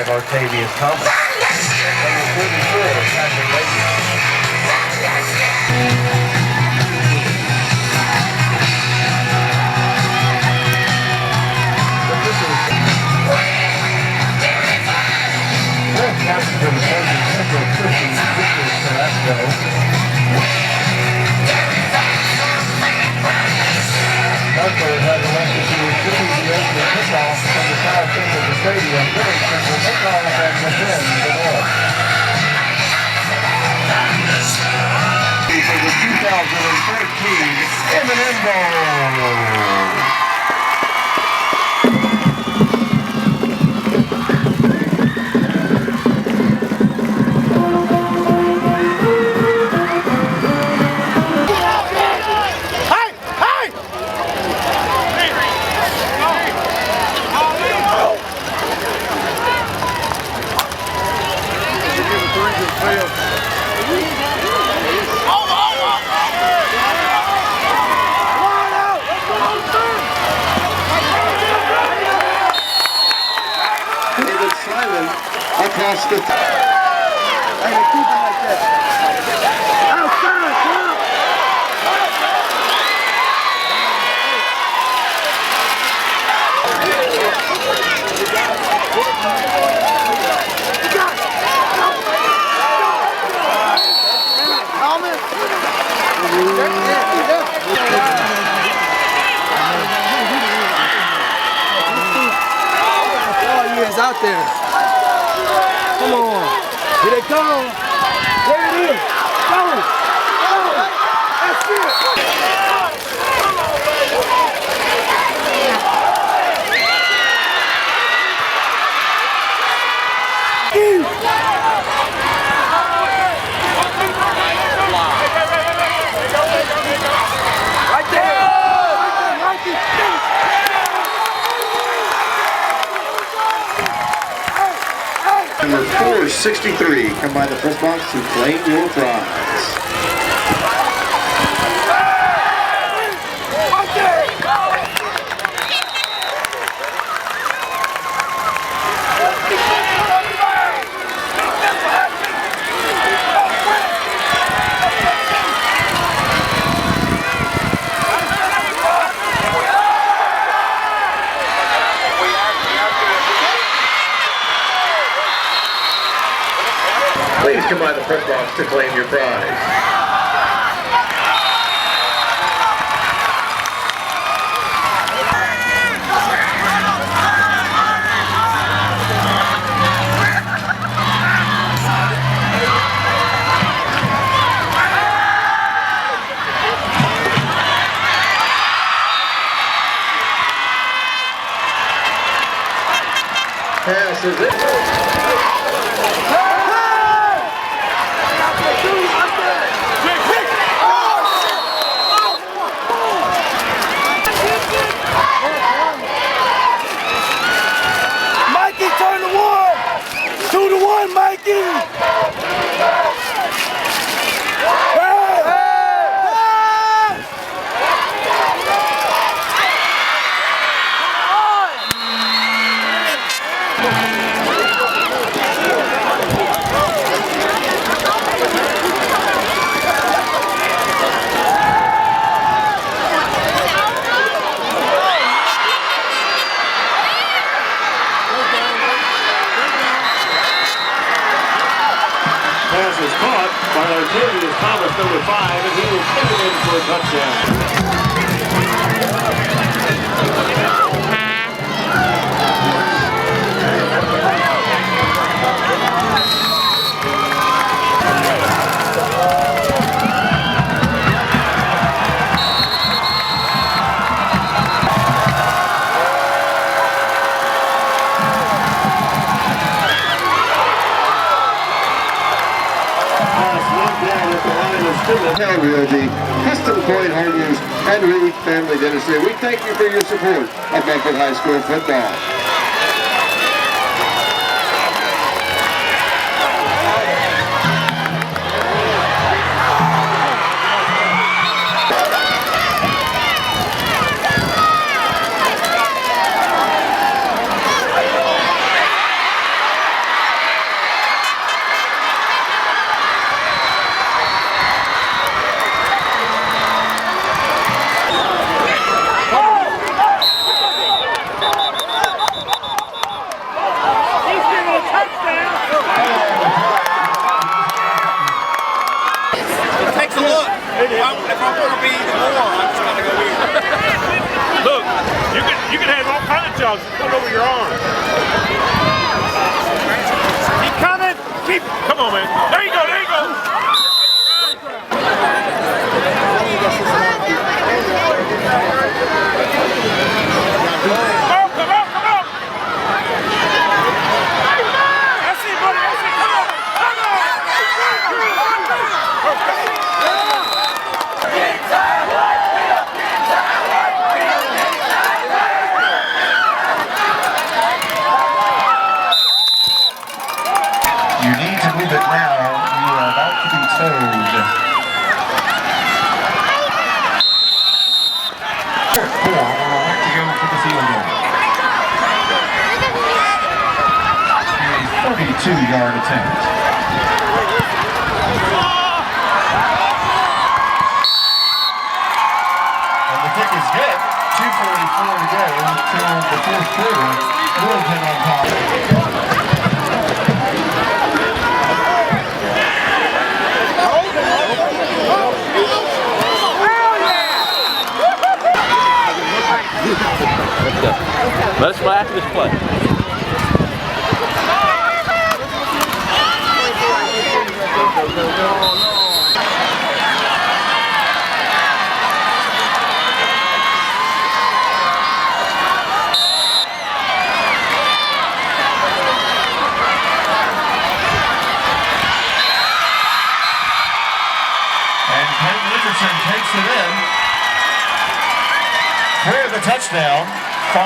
5, Artavious Thomas. Number 34, Patrick Macon. Captain for the Trojans, Central Christian, Victor Carrasco. Munford has elected to receive the opening kickoff from the south end of the stadium. Millington will kick off and defend the north. For the 2013 M&M Bowl. Across the and keep it like that. Outside, come on. He is out there. Come on. Here they come. There it is. Go. Go. That's it. Right there. Right there. Number 463, come by the press box to claim your prize. Please come by the press box to claim your prize. Passes it. Pass is caught by Artavious Thomas, number 5, and he will put it in for a touchdown. The Custom Point Hardware's and Reed Family Dentistry. We thank you for your support of Munford High School football. kickoffs. Just put it over your arm. Keep coming. Keep. Come on, man. There you go. There you go. Come on. That's it, buddy. That's it. Come on. You need to move it now. You are about to be towed. Four will elect to go for the field goal. A 32-yard attempt. And the kick is good. 2:44 to go till the fourth quarter. Millington on top. Let us play after this play. And Peyton Richardson takes it in for the touchdown. 5